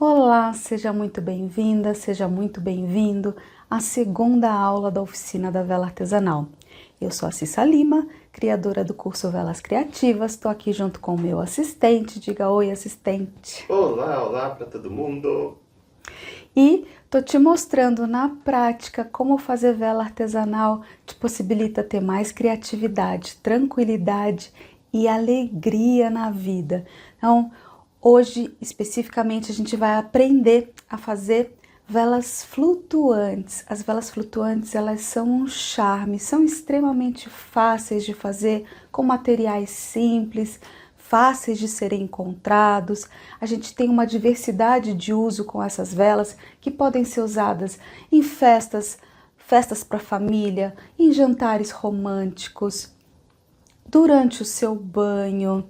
Olá, seja muito bem-vinda, seja muito bem-vindo à segunda aula da oficina da vela artesanal. Eu sou a Cissa Lima, criadora do curso Velas Criativas, estou aqui junto com o meu assistente, diga oi, assistente. Olá, olá para todo mundo! E estou te mostrando na prática como fazer vela artesanal te possibilita ter mais criatividade, tranquilidade e alegria na vida. Então, hoje, especificamente, a gente vai aprender a fazer velas flutuantes. As velas flutuantes, elas são um charme, são extremamente fáceis de fazer, com materiais simples, fáceis de serem encontrados. A gente tem uma diversidade de uso com essas velas que podem ser usadas em festas para família, em jantares românticos, durante o seu banho,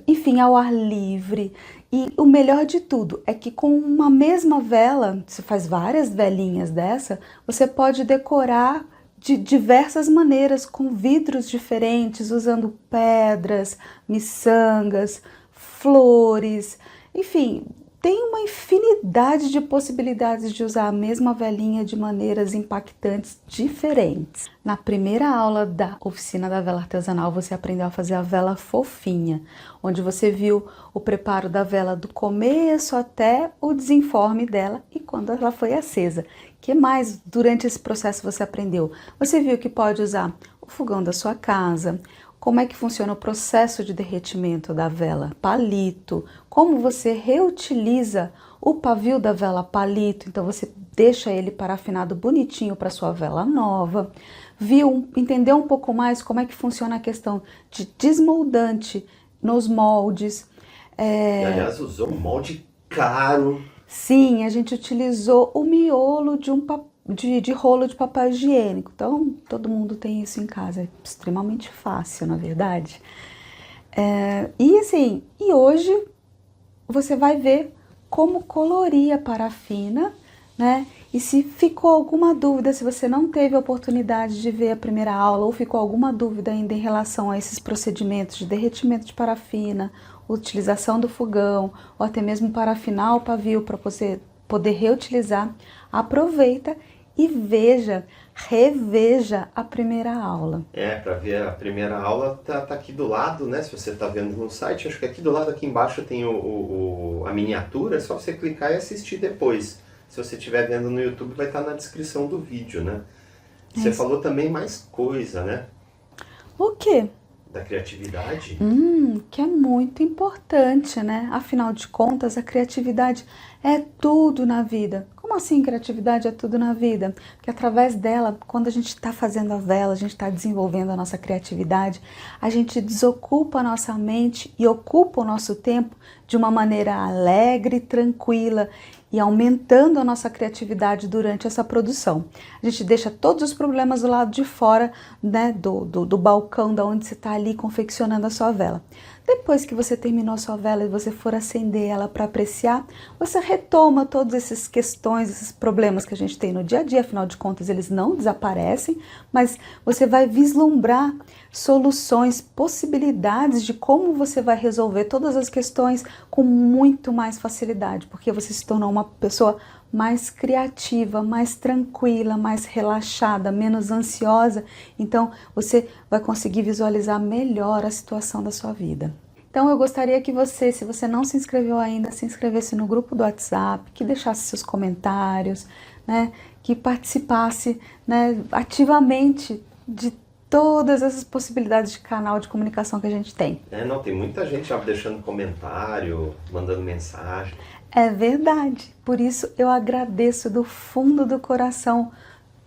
enfim, ao ar livre. E o melhor de tudo é que com uma mesma vela, você faz várias velinhas dessa, você pode decorar de diversas maneiras, com vidros diferentes, usando pedras, miçangas, flores, enfim, tem uma infinidade de possibilidades de usar a mesma velinha de maneiras impactantes diferentes. Na primeira aula da oficina da vela artesanal, você aprendeu a fazer a vela fofinha, onde você viu o preparo da vela do começo até o desenforme dela e quando ela foi acesa. O que mais durante esse processo você aprendeu? Você viu que pode usar o fogão da sua casa, como é que funciona o processo de derretimento da vela palito, como você reutiliza o pavio da vela palito, então você deixa ele parafinado bonitinho para sua vela nova. Entendeu um pouco mais como é que funciona a questão de desmoldante nos moldes. E aliás, usou um molde caro. Sim, a gente utilizou o miolo de rolo de papel higiênico. Então, todo mundo tem isso em casa. É extremamente fácil, na verdade. E hoje você vai ver como colorir a parafina, né? E se ficou alguma dúvida, se você não teve a oportunidade de ver a primeira aula ou ficou alguma dúvida ainda em relação a esses procedimentos de derretimento de parafina, utilização do fogão ou até mesmo parafinar o pavio para você poder reutilizar, aproveita e reveja a primeira aula. Para ver a primeira aula tá aqui do lado, né? Se você tá vendo no site, acho que aqui do lado, aqui embaixo tem a miniatura, é só você clicar e assistir depois. Se você estiver vendo no YouTube, vai estar na descrição do vídeo, né? Você falou também mais coisa, né? O quê? Da criatividade. Que é muito importante, né? Afinal de contas, a criatividade é tudo na vida. Como assim criatividade é tudo na vida? Porque através dela, quando a gente está fazendo a vela, a gente está desenvolvendo a nossa criatividade, a gente desocupa a nossa mente e ocupa o nosso tempo de uma maneira alegre, tranquila e aumentando a nossa criatividade durante essa produção. A gente deixa todos os problemas do lado de fora, né, do balcão, da onde você está ali confeccionando a sua vela. Depois que você terminou a sua vela e você for acender ela para apreciar, você retoma todas essas questões, esses problemas que a gente tem no dia a dia, afinal de contas eles não desaparecem, mas você vai vislumbrar soluções, possibilidades de como você vai resolver todas as questões com muito mais facilidade, porque você se tornou uma pessoa mais criativa, mais tranquila, mais relaxada, menos ansiosa, então você vai conseguir visualizar melhor a situação da sua vida. Então eu gostaria que você, se você não se inscreveu ainda, se inscrevesse no grupo do WhatsApp, que deixasse seus comentários, né, que participasse, né, ativamente de todas essas possibilidades de canal de comunicação que a gente tem. Não, tem muita gente já deixando comentário, mandando mensagem. É verdade, por isso eu agradeço do fundo do coração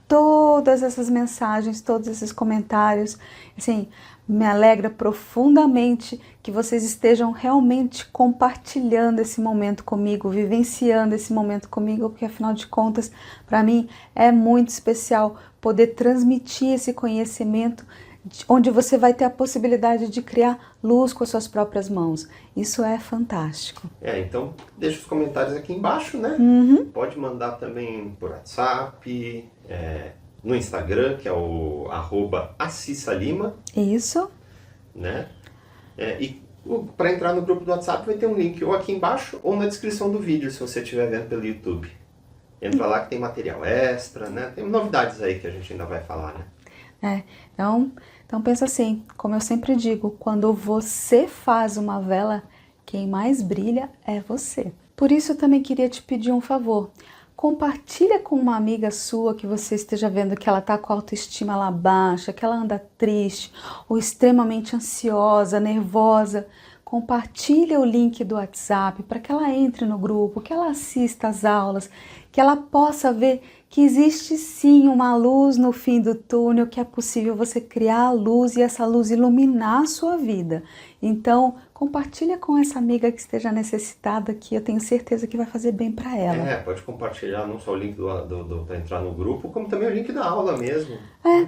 todas essas mensagens, todos esses comentários. Assim, me alegra profundamente que vocês estejam realmente compartilhando esse momento comigo, vivenciando esse momento comigo, porque afinal de contas, para mim é muito especial poder transmitir esse conhecimento onde você vai ter a possibilidade de criar luz com as suas próprias mãos. Isso é fantástico. Então deixa os comentários aqui embaixo, né? Pode mandar também por WhatsApp, no Instagram, que é o @AcissaLima. Isso. Né? E Para entrar no grupo do WhatsApp vai ter um link ou aqui embaixo ou na descrição do vídeo, se você estiver vendo pelo YouTube. Entra lá que tem material extra, né? Tem novidades aí que a gente ainda vai falar, né? Então pensa assim, como eu sempre digo, quando você faz uma vela, quem mais brilha é você. Por isso eu também queria te pedir um favor. Compartilha com uma amiga sua que você esteja vendo que ela está com a autoestima lá baixa, que ela anda triste ou extremamente ansiosa, nervosa. Compartilha o link do WhatsApp para que ela entre no grupo, que ela assista às aulas, que ela possa ver que existe sim uma luz no fim do túnel, que é possível você criar a luz e essa luz iluminar a sua vida. Então, compartilha com essa amiga que esteja necessitada, que eu tenho certeza que vai fazer bem para ela. Pode compartilhar não só o link para entrar no grupo, como também o link da aula mesmo.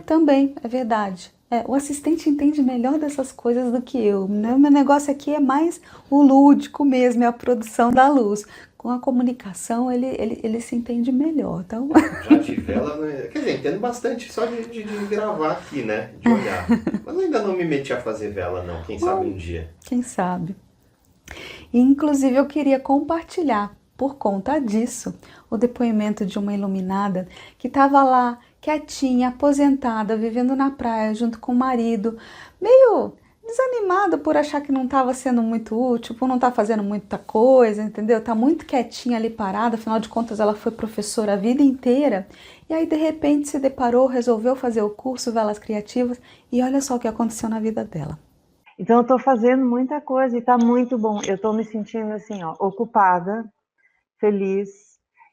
Também, é verdade. O assistente entende melhor dessas coisas do que eu, né? O meu negócio aqui é mais o lúdico mesmo, é a produção da luz. Com a comunicação ele se entende melhor, então... Já de vela, quer dizer, entendo bastante só de gravar aqui, né? De olhar. Mas eu ainda não me meti a fazer vela não, quem sabe um dia. Quem sabe. E, inclusive eu queria compartilhar, por conta disso, o depoimento de uma iluminada que estava lá, quietinha, aposentada, vivendo na praia junto com o marido, meio desanimada por achar que não estava sendo muito útil, por não estar fazendo muita coisa, entendeu? Tá muito quietinha ali parada, afinal de contas ela foi professora a vida inteira, e aí de repente se deparou, resolveu fazer o curso Velas Criativas, e olha só o que aconteceu na vida dela. Então eu estou fazendo muita coisa e está muito bom. Eu estou me sentindo assim, ó, ocupada, feliz.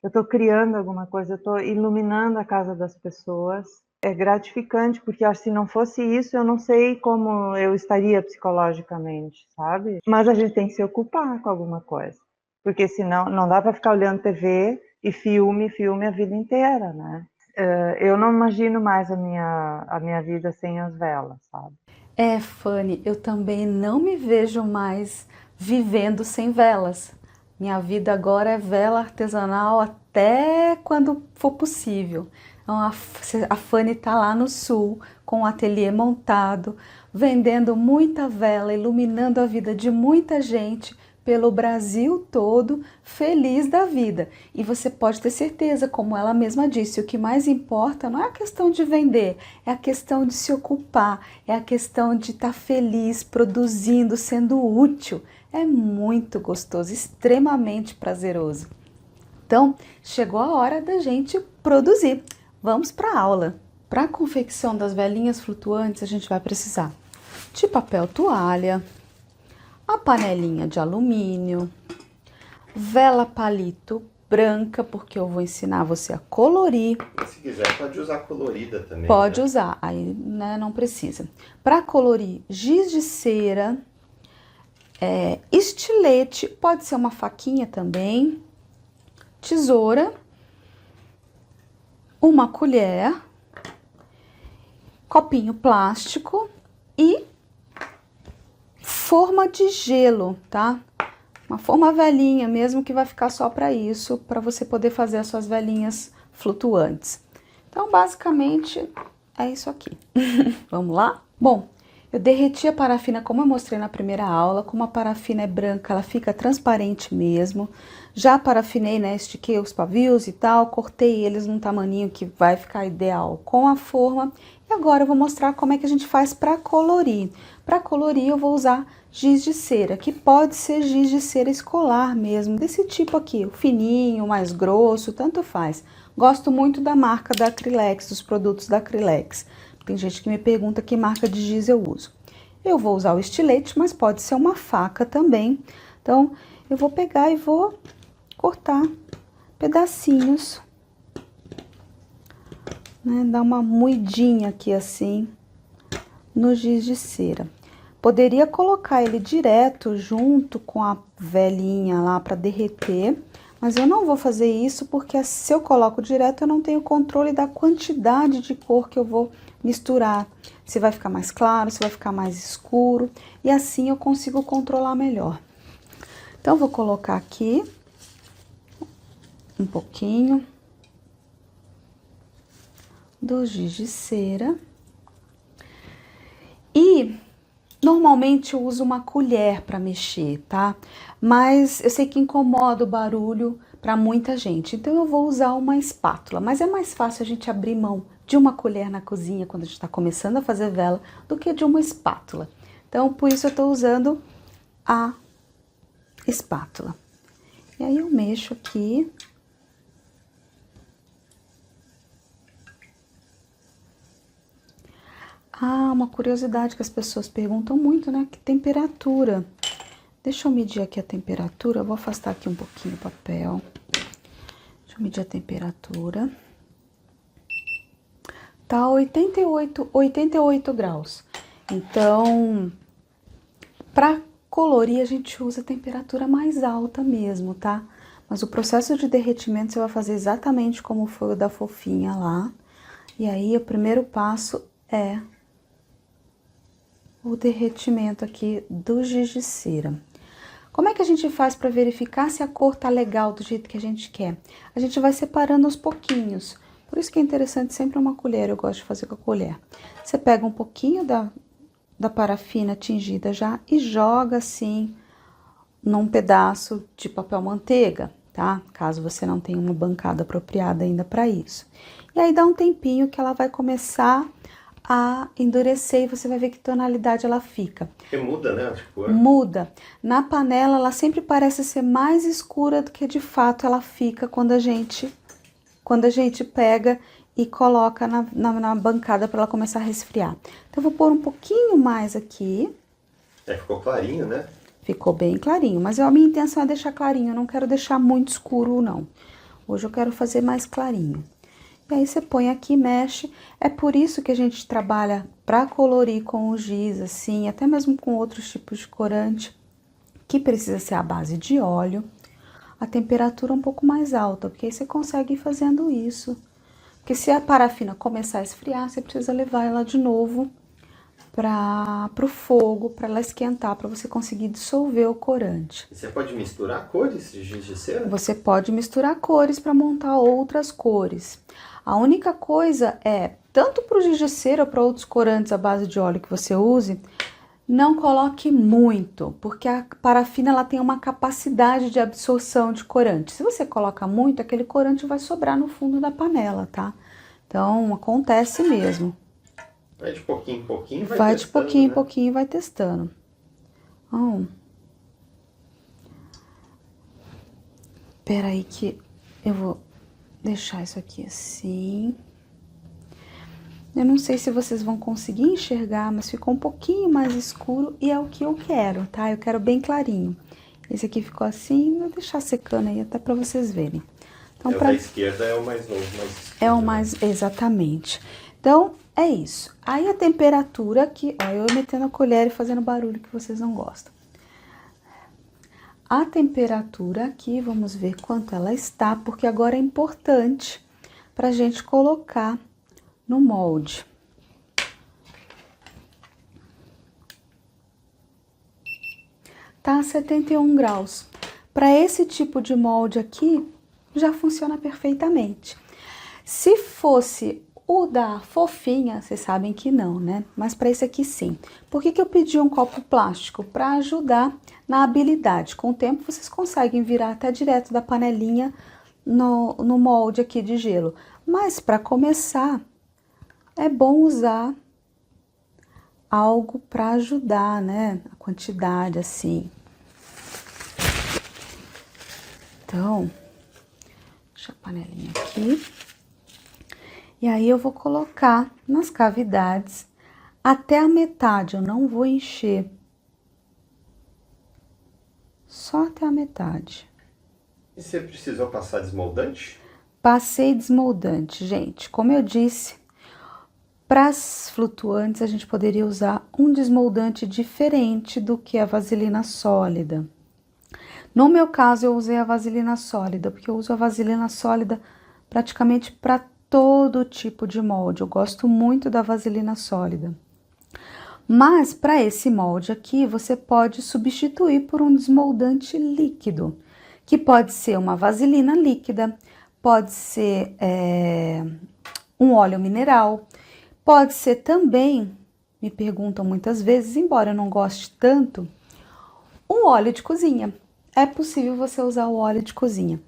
Eu estou criando alguma coisa, eu estou iluminando a casa das pessoas. É gratificante, porque acho que se não fosse isso, eu não sei como eu estaria psicologicamente, sabe? Mas a gente tem que se ocupar com alguma coisa, porque senão não dá para ficar olhando TV e filme a vida inteira, né? Eu não imagino mais a minha vida sem as velas, sabe? Fanny, eu também não me vejo mais vivendo sem velas. Minha vida agora é vela artesanal até quando for possível. Então, a Fanny está lá no sul, com o ateliê montado, vendendo muita vela, iluminando a vida de muita gente pelo Brasil todo, feliz da vida. E você pode ter certeza, como ela mesma disse, o que mais importa não é a questão de vender, é a questão de se ocupar, é a questão de estar feliz, produzindo, sendo útil. É muito gostoso, extremamente prazeroso. Então, chegou a hora da gente produzir. Vamos para a aula. Para a confecção das velinhas flutuantes, a gente vai precisar de papel toalha, a panelinha de alumínio, vela palito branca, porque eu vou ensinar você a colorir. Se quiser, pode usar colorida também. Pode né? usar, aí né, não precisa. Para colorir, giz de cera, estilete, pode ser uma faquinha também, tesoura, uma colher, copinho plástico e forma de gelo, tá? Uma forma velhinha mesmo, que vai ficar só para isso, para você poder fazer as suas velinhas flutuantes. Então, basicamente, é isso aqui. Vamos lá? Bom, eu derreti a parafina como eu mostrei na primeira aula. Como a parafina é branca, ela fica transparente mesmo. Já parafinei, né, estiquei os pavios e tal, cortei eles num tamaninho que vai ficar ideal com a forma. E agora eu vou mostrar como é que a gente faz para colorir. Para colorir eu vou usar giz de cera, que pode ser giz de cera escolar mesmo, desse tipo aqui, o fininho, mais grosso, tanto faz. Gosto muito da marca da Acrylex, dos produtos da Acrylex. Tem gente que me pergunta que marca de giz eu uso. Eu vou usar o estilete, mas pode ser uma faca também. Então, eu vou pegar e vou cortar pedacinhos, né? Dar uma moidinha aqui assim no giz de cera. Poderia colocar ele direto junto com a velinha lá para derreter, mas eu não vou fazer isso porque se eu coloco direto eu não tenho controle da quantidade de cor que eu vou misturar. Se vai ficar mais claro, se vai ficar mais escuro, e assim eu consigo controlar melhor. Então, eu vou colocar aqui um pouquinho do giz de cera. E Normalmente eu uso uma colher para mexer, tá? Mas eu sei que incomoda o barulho para muita gente, então eu vou usar uma espátula. Mas é mais fácil a gente abrir mão de uma colher na cozinha quando a gente está começando a fazer vela do que de uma espátula. Então por isso eu estou usando a espátula. E aí eu mexo aqui. Ah, uma curiosidade que as pessoas perguntam muito, né? Que temperatura. Deixa eu medir aqui a temperatura. Eu vou afastar aqui um pouquinho o papel. Deixa eu medir a temperatura. Tá 88 graus. Então, para colorir, a gente usa a temperatura mais alta mesmo, tá? Mas o processo de derretimento você vai fazer exatamente como foi o da fofinha lá. E aí, o primeiro passo é o derretimento aqui do giz de cera. Como é que a gente faz para verificar se a cor tá legal do jeito que a gente quer? A gente vai separando aos pouquinhos. Por isso que é interessante sempre uma colher, eu gosto de fazer com a colher. Você pega um pouquinho da parafina tingida já e joga assim num pedaço de papel manteiga, tá? Caso você não tenha uma bancada apropriada ainda para isso. E aí dá um tempinho que ela vai começar a endurecer e você vai ver que tonalidade ela fica. Porque muda, né? Tipo, Muda. Na panela ela sempre parece ser mais escura do que de fato ela fica quando a gente pega e coloca na bancada para ela começar a resfriar. Então eu vou pôr um pouquinho mais aqui. ficou clarinho, né? Ficou bem clarinho, mas a minha intenção é deixar clarinho, eu não quero deixar muito escuro não. Hoje eu quero fazer mais clarinho. E aí você põe aqui e mexe. É por isso que a gente trabalha para colorir com o giz, assim, até mesmo com outros tipos de corante, que precisa ser à base de óleo. A temperatura um pouco mais alta, porque aí você consegue ir fazendo isso. Porque se a parafina começar a esfriar, você precisa levar ela de novo para o fogo, para ela esquentar, para você conseguir dissolver o corante. E você pode misturar cores de giz de cera? Você pode misturar cores para montar outras cores. A única coisa é, tanto para o giz de cera ou para outros corantes à base de óleo que você use, não coloque muito, porque a parafina ela tem uma capacidade de absorção de corante. Se você coloca muito, aquele corante vai sobrar no fundo da panela, tá? Então, acontece mesmo. Vai de pouquinho em pouquinho, vai Vai testando, de pouquinho em né? pouquinho e vai testando. Espera aí que eu vou deixar isso aqui assim. Eu não sei se vocês vão conseguir enxergar, mas ficou um pouquinho mais escuro e é o que eu quero, tá? Eu quero bem clarinho. Esse aqui ficou assim, vou deixar secando aí até pra vocês verem. Então, Da esquerda é o mais novo, mais... É o mais... Exatamente. Então, é isso. Aí a temperatura aqui... Ó, eu metendo a colher e fazendo barulho que vocês não gostam. A temperatura aqui, vamos ver quanto ela está, porque agora é importante pra gente colocar no molde. Tá a 71 graus. Para esse tipo de molde aqui, já funciona perfeitamente. Se fosse o da fofinha, vocês sabem que não, né? Mas para esse aqui sim. Por que eu pedi um copo plástico? Para ajudar na habilidade. Com o tempo vocês conseguem virar até direto da panelinha no molde aqui de gelo. Mas para começar, é bom usar algo para ajudar, né? A quantidade, assim. Então, deixa a panelinha aqui. E aí eu vou colocar nas cavidades até a metade, eu não vou encher. Só até a metade. E você precisou passar desmoldante? Passei desmoldante, gente. Como eu disse, para as flutuantes a gente poderia usar um desmoldante diferente do que a vaselina sólida. No meu caso, eu usei a vaselina sólida, porque eu uso a vaselina sólida praticamente para todo tipo de molde. Eu gosto muito da vaselina sólida. Mas para esse molde aqui, você pode substituir por um desmoldante líquido, que pode ser uma vaselina líquida, pode ser um óleo mineral, pode ser também me perguntam muitas vezes, embora eu não goste tanto, um óleo de cozinha. É possível você usar o óleo de cozinha.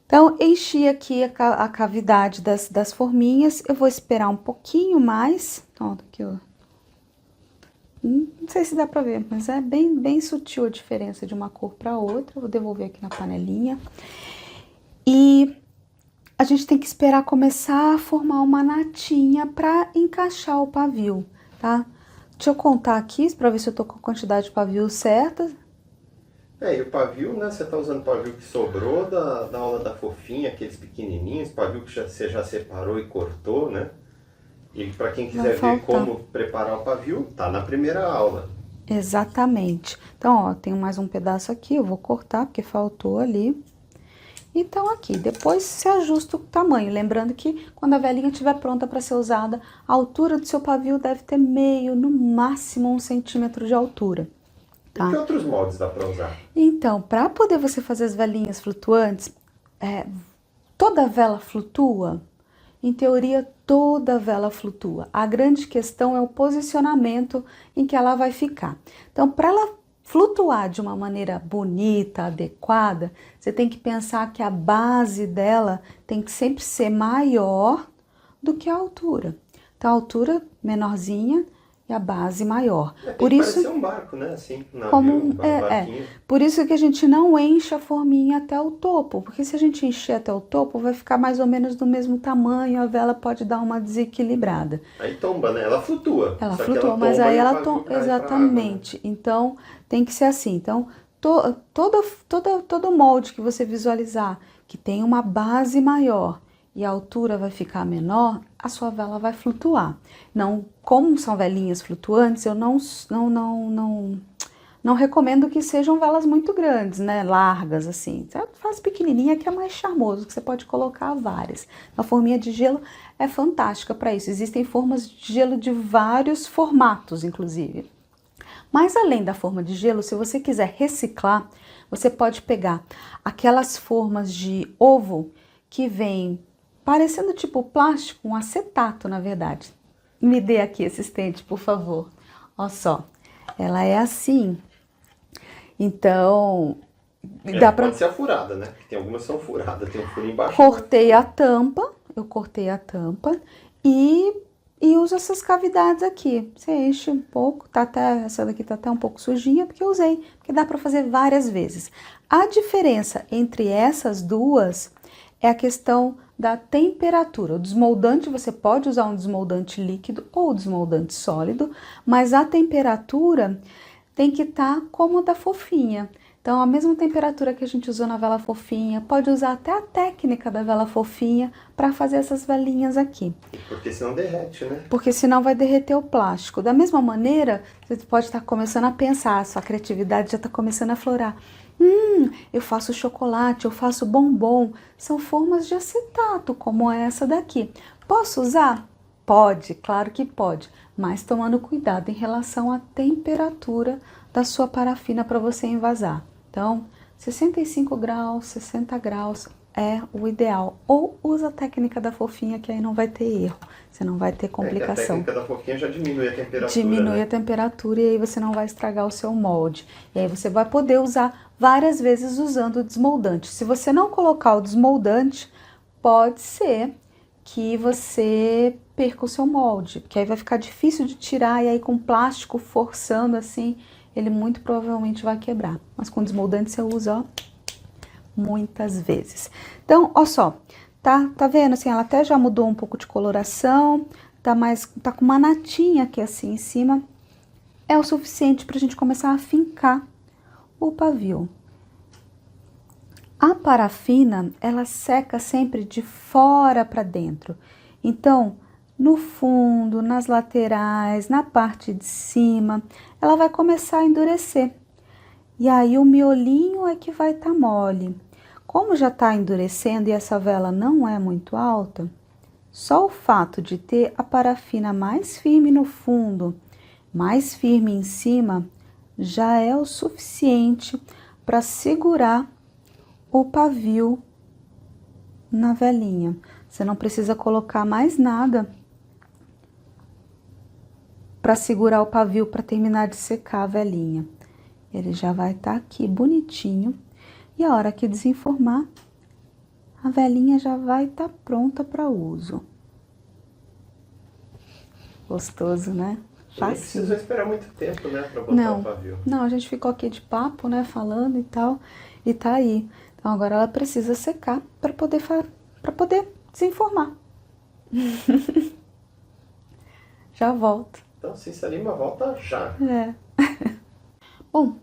Então, enchi aqui a cavidade das forminhas. Eu vou esperar um pouquinho mais. Ó, aqui, ó. Não sei se dá pra ver, mas é bem sutil a diferença de uma cor para outra. Eu vou devolver aqui na panelinha. E a gente tem que esperar começar a formar uma natinha para encaixar o pavio, tá? Deixa eu contar aqui para ver se eu tô com a quantidade de pavio certa. E o pavio, né? Você tá usando pavio que sobrou da aula da fofinha, aqueles pequenininhos, pavio que você já separou e cortou, né? E para quem quiser ver como preparar o pavio, tá na primeira aula. Exatamente. Então, ó, tenho mais um pedaço aqui, eu vou cortar porque faltou ali. Então, aqui, depois se ajusta o tamanho. Lembrando que quando a velinha estiver pronta para ser usada, a altura do seu pavio deve ter meio, no máximo 1 centímetro de altura. Tá? E que outros moldes dá para usar? Então, para poder você fazer as velinhas flutuantes, toda vela flutua? Em teoria, toda vela flutua. A grande questão é o posicionamento em que ela vai ficar. Então, para ela flutuar de uma maneira bonita, adequada, você tem que pensar que a base dela tem que sempre ser maior do que a altura. Então, a altura menorzinha e a base maior. Por isso parecer um barco, né? Assim, um navio, barquinho. Por isso que a gente não enche a forminha até o topo, porque se a gente encher até o topo, vai ficar mais ou menos do mesmo tamanho, a vela pode dar uma desequilibrada. Aí tomba, né? Ela flutua. Ela flutua, mas aí ela tomba. Exatamente. Água, né? Então, tem que ser assim. Então, todo molde que você visualizar que tem uma base maior e a altura vai ficar menor, a sua vela vai flutuar. Não, como são velinhas flutuantes, eu não recomendo que sejam velas muito grandes, né, largas assim. Você faz pequenininha que é mais charmoso, que você pode colocar várias. A forminha de gelo é fantástica para isso. Existem formas de gelo de vários formatos, inclusive. Mas além da forma de gelo, se você quiser reciclar, você pode pegar aquelas formas de ovo que vem parecendo tipo plástico, um acetato, na verdade. Me dê aqui esse estente, por favor. Olha só, ela é assim. Então, dá pra... Pode ser a furada, né? Porque tem algumas que são furadas, tem um furo embaixo. Cortei a tampa, eu cortei a tampa e uso essas cavidades aqui. Você enche um pouco, essa daqui tá até um pouco sujinha, porque eu usei, porque dá para fazer várias vezes. A diferença entre essas duas é a questão da temperatura. O desmoldante, você pode usar um desmoldante líquido ou desmoldante sólido, mas a temperatura tem que estar como a da fofinha. Então, a mesma temperatura que a gente usou na vela fofinha, pode usar até a técnica da vela fofinha para fazer essas velinhas aqui. Porque senão derrete, né? Porque senão vai derreter o plástico. Da mesma maneira, você pode estar começando a pensar, a sua criatividade já está começando a florar. Eu faço chocolate, eu faço bombom. São formas de acetato, como essa daqui. Posso usar? Pode, claro que pode, mas tomando cuidado em relação à temperatura da sua parafina para você envasar. Então, 65 graus, 60 graus é o ideal. Ou usa a técnica da fofinha, que aí não vai ter erro, você não vai ter complicação. A técnica da fofinha já diminui a temperatura. Diminui, né? A temperatura e aí você não vai estragar o seu molde. E aí você vai poder usar várias vezes usando o desmoldante. Se você não colocar o desmoldante, pode ser que você perca o seu molde, porque aí vai ficar difícil de tirar e aí com plástico forçando assim, ele muito provavelmente vai quebrar. Mas com desmoldante você usa, ó, muitas vezes. Então, ó só, tá vendo assim, ela até já mudou um pouco de coloração, tá com uma natinha aqui assim em cima. É o suficiente pra gente começar a fincar o pavio. A parafina, ela seca sempre de fora para dentro. Então, no fundo, nas laterais, na parte de cima, ela vai começar a endurecer. E aí o miolinho é que vai estar mole. Como já está endurecendo e essa vela não é muito alta, só o fato de ter a parafina mais firme no fundo, mais firme em cima, já é o suficiente para segurar o pavio na velinha. Você não precisa colocar mais nada para segurar o pavio para terminar de secar a velinha. Ele já vai estar aqui bonitinho. E a hora que desenformar, a velinha já vai estar pronta para uso. Gostoso, né? Não precisou esperar muito tempo, né, para botar o pavio. Não, a gente ficou aqui de papo, né, falando e tal, e tá aí. Então agora ela precisa secar para poder desenformar. Já volto. Então, Cissa Lima volta já. É. Bom,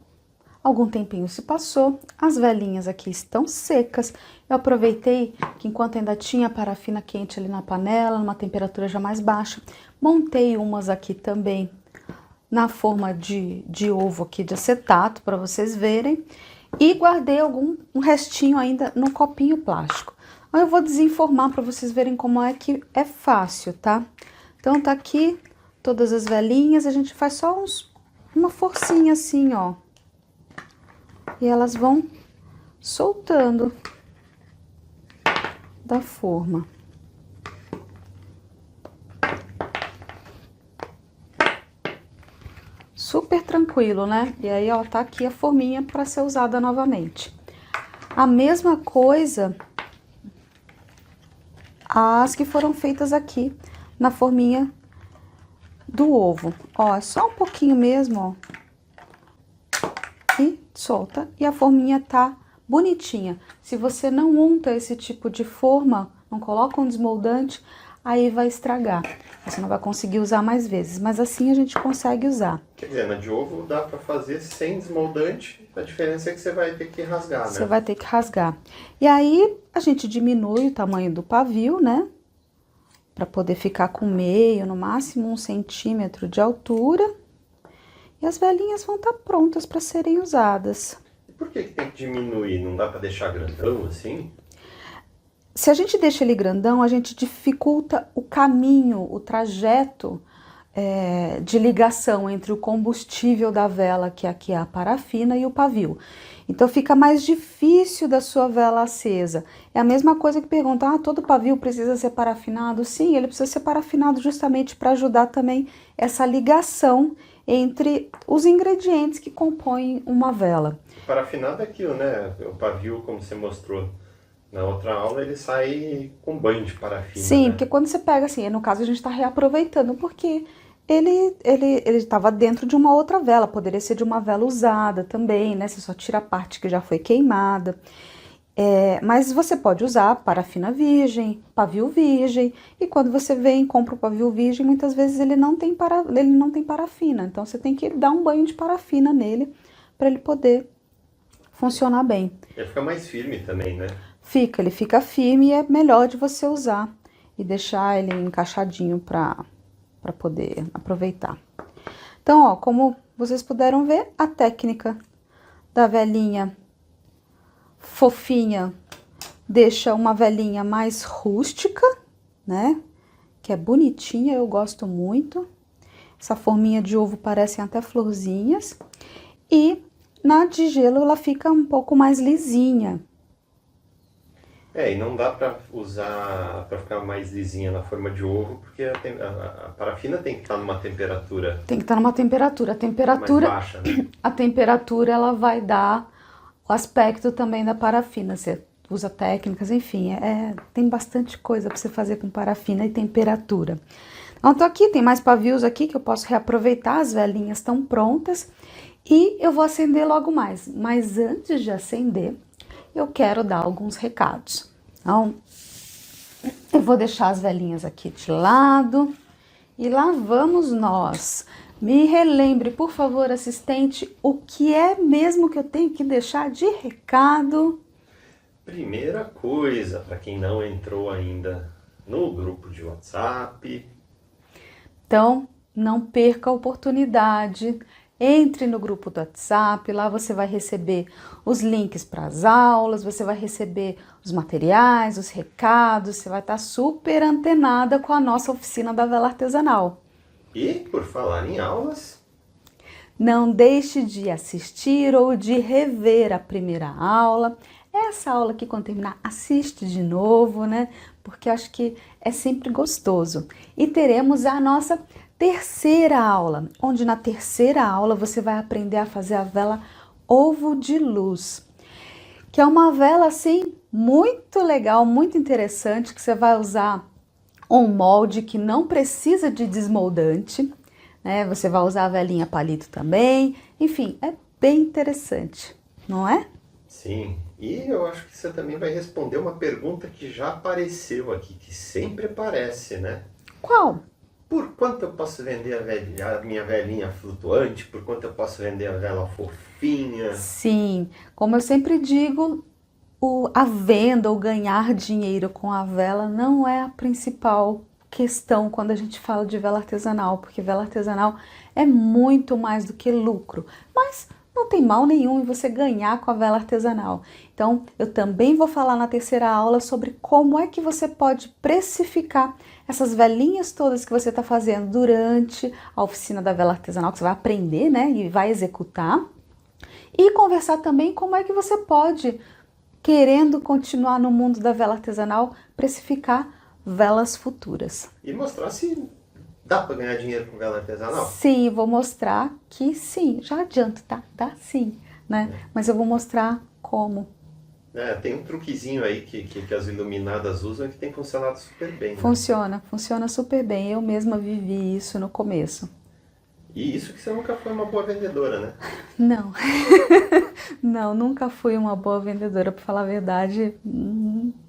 algum tempinho se passou, as velinhas aqui estão secas. Eu aproveitei que enquanto ainda tinha parafina quente ali na panela, numa temperatura já mais baixa, montei umas aqui também na forma de ovo aqui de acetato, para vocês verem. E guardei um restinho ainda no copinho plástico. Aí eu vou desenformar para vocês verem como é que é fácil, tá? Então tá aqui todas as velinhas, a gente faz só uma forcinha assim, ó. E elas vão soltando da forma. Super tranquilo, né? E aí, ó, tá aqui a forminha para ser usada novamente. A mesma coisa as que foram feitas aqui na forminha do ovo. Ó, é só um pouquinho mesmo, ó. E solta. E a forminha tá bonitinha. Se você não unta esse tipo de forma, não coloca um desmoldante, aí vai estragar. Você não vai conseguir usar mais vezes, mas assim a gente consegue usar. Quer dizer, na de ovo dá para fazer sem desmoldante, a diferença é que você vai ter que rasgar, né? Você vai ter que rasgar. E aí a gente diminui o tamanho do pavio, né? Para poder ficar com meio, no máximo 1 centímetro de altura. E as velinhas vão estar prontas para serem usadas. E por que tem que diminuir? Não dá para deixar grandão assim? Se a gente deixa ele grandão, a gente dificulta o caminho, o trajeto de ligação entre o combustível da vela, que aqui é a parafina, e o pavio. Então fica mais difícil da sua vela acesa. É a mesma coisa que pergunta, todo pavio precisa ser parafinado? Sim, ele precisa ser parafinado justamente para ajudar também essa ligação entre os ingredientes que compõem uma vela. Parafinado é aquilo, né? O pavio, como você mostrou na outra aula, ele sai com banho de parafina. Sim, né? porque quando você pega assim, no caso a gente está reaproveitando, porque ele estava dentro de uma outra vela, poderia ser de uma vela usada também, né? Você só tira a parte que já foi queimada. Mas você pode usar parafina virgem, pavio virgem, e quando você vem e compra o pavio virgem, muitas vezes ele não tem parafina, então você tem que dar um banho de parafina nele para ele poder funcionar bem. Ele fica mais firme também, né? Ele fica firme e é melhor de você usar e deixar ele encaixadinho para poder aproveitar. Então, ó, como vocês puderam ver, a técnica da velinha fofinha deixa uma velinha mais rústica, né? Que é bonitinha, eu gosto muito. Essa forminha de ovo parecem até florzinhas. E na de gelo ela fica um pouco mais lisinha. E não dá para usar, para ficar mais lisinha na forma de ovo, porque a parafina tem que estar numa temperatura... Tem que estar numa temperatura. Mais baixa, né? A temperatura, ela vai dar o aspecto também da parafina. Você usa técnicas, enfim, tem bastante coisa para você fazer com parafina e temperatura. Então, tô aqui, tem mais pavios aqui que eu posso reaproveitar, as velinhas estão prontas e eu vou acender logo mais. Mas antes de acender, eu quero dar alguns recados. Então, eu vou deixar as velinhas aqui de lado e lá vamos nós. Me relembre, por favor, assistente, o que é mesmo que eu tenho que deixar de recado? Primeira coisa, para quem não entrou ainda no grupo de WhatsApp. Então, não perca a oportunidade. Entre no grupo do WhatsApp, lá você vai receber os links para as aulas, você vai receber os materiais, os recados, você vai estar super antenada com a nossa oficina da vela artesanal. E, por falar em aulas, não deixe de assistir ou de rever a primeira aula. Essa aula aqui, quando terminar, assiste de novo, né? Porque eu acho que é sempre gostoso. E teremos a nossa terceira aula, onde na terceira aula você vai aprender a fazer a vela ovo de luz, que é uma vela assim muito legal, muito interessante, que você vai usar um molde que não precisa de desmoldante, né? Você vai usar a velinha palito também, enfim, é bem interessante, não é? Sim, e eu acho que você também vai responder uma pergunta que já apareceu aqui, que sempre aparece, né? Qual? Por quanto eu posso vender a minha velinha flutuante? Por quanto eu posso vender a vela fofinha? Sim, como eu sempre digo, a venda ou ganhar dinheiro com a vela não é a principal questão quando a gente fala de vela artesanal, porque vela artesanal é muito mais do que lucro, mas não tem mal nenhum em você ganhar com a vela artesanal. Então, eu também vou falar na terceira aula sobre como é que você pode precificar essas velinhas todas que você está fazendo durante a oficina da vela artesanal, que você vai aprender, né, e vai executar. E conversar também como é que você pode, querendo continuar no mundo da vela artesanal, precificar velas futuras. E mostrar se dá para ganhar dinheiro com vela artesanal? Sim, vou mostrar que sim, já adianto, tá? Dá sim, né? Mas eu vou mostrar como. Tem um truquezinho aí que as iluminadas usam e que tem funcionado super bem. Né? Funciona super bem. Eu mesma vivi isso no começo. E isso que você nunca foi uma boa vendedora, né? Não, não, nunca fui uma boa vendedora, para falar a verdade,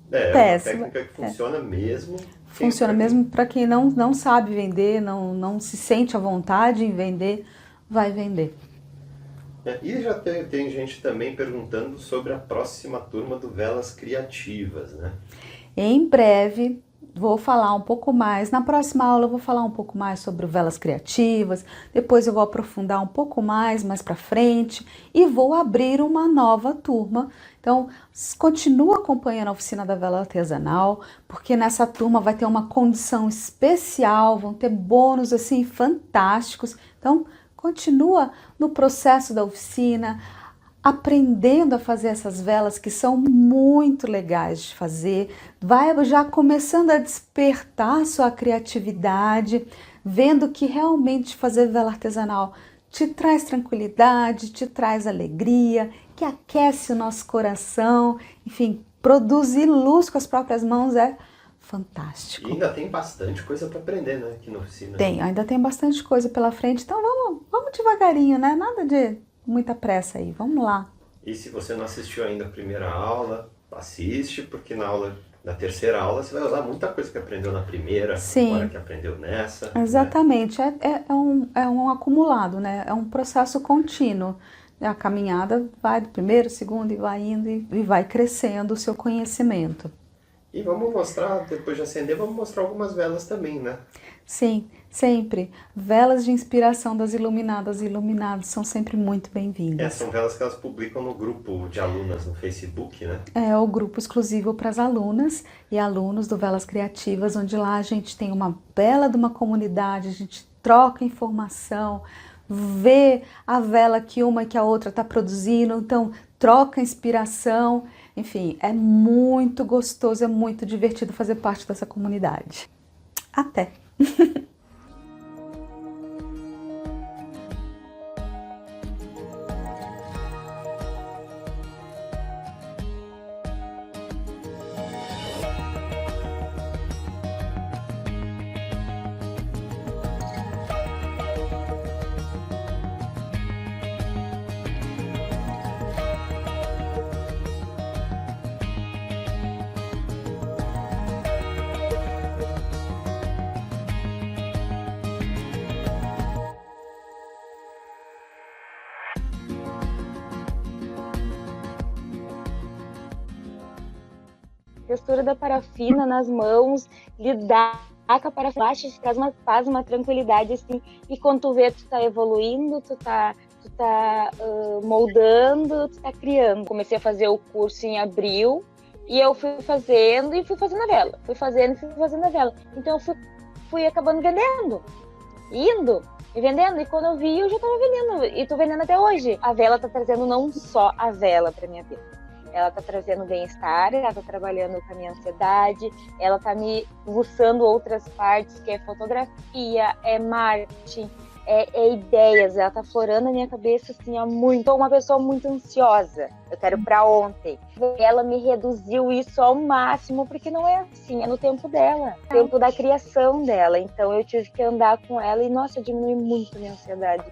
péssima. É uma técnica que funciona mesmo. Funciona mesmo para quem não sabe vender, não se sente à vontade em vender, vai vender. E já tem gente também perguntando sobre a próxima turma do Velas Criativas, né? Em breve vou falar um pouco mais, na próxima aula eu vou falar um pouco mais sobre velas criativas, depois eu vou aprofundar um pouco mais para frente e vou abrir uma nova turma. Então, continua acompanhando a oficina da vela artesanal, porque nessa turma vai ter uma condição especial, vão ter bônus assim fantásticos. Então, continua no processo da oficina, aprendendo a fazer essas velas que são muito legais de fazer, vai já começando a despertar sua criatividade, vendo que realmente fazer vela artesanal te traz tranquilidade, te traz alegria, que aquece o nosso coração, enfim, produzir luz com as próprias mãos é fantástico. E ainda tem bastante coisa para aprender, né, aqui na oficina. Ainda tem bastante coisa pela frente, então vamos devagarinho, né? Nada de muita pressa aí, vamos lá. E se você não assistiu ainda a primeira aula, assiste, porque na terceira aula você vai usar muita coisa que aprendeu na primeira, agora que aprendeu nessa. Exatamente, né? É um acumulado, né? É um processo contínuo. A caminhada vai do primeiro, segundo e vai indo e vai crescendo o seu conhecimento. E vamos mostrar, depois de acender, vamos mostrar algumas velas também, né? Sim, sempre. Velas de inspiração das iluminadas e iluminados são sempre muito bem-vindas. São velas que elas publicam no grupo de alunas no Facebook, né? É o grupo exclusivo para as alunas e alunos do Velas Criativas, onde lá a gente tem uma bela de uma comunidade, a gente troca informação, vê a vela que uma e que a outra está produzindo, então troca inspiração. Enfim, é muito gostoso, é muito divertido fazer parte dessa comunidade. Até! Textura da parafina nas mãos, lidar com a parafina, faz uma tranquilidade assim, e quando tu vê, tu tá evoluindo, tu tá moldando, tu tá criando. Comecei a fazer o curso em abril e eu fui fazendo a vela, fui fazendo a vela. Então eu fui acabando vendendo, indo e vendendo, e quando eu vi, eu já tava vendendo, e tô vendendo até hoje. A vela tá trazendo não só a vela pra minha vida, ela tá trazendo bem-estar, ela tá trabalhando com a minha ansiedade, ela tá me buscando outras partes, que é fotografia, é marketing, é ideias, ela tá florando a minha cabeça, assim, há muito. Sou uma pessoa muito ansiosa, eu quero pra ontem. Ela me reduziu isso ao máximo, porque não é assim, é no tempo dela, tempo da criação dela. Então eu tive que andar com ela e, nossa, diminui muito a minha ansiedade.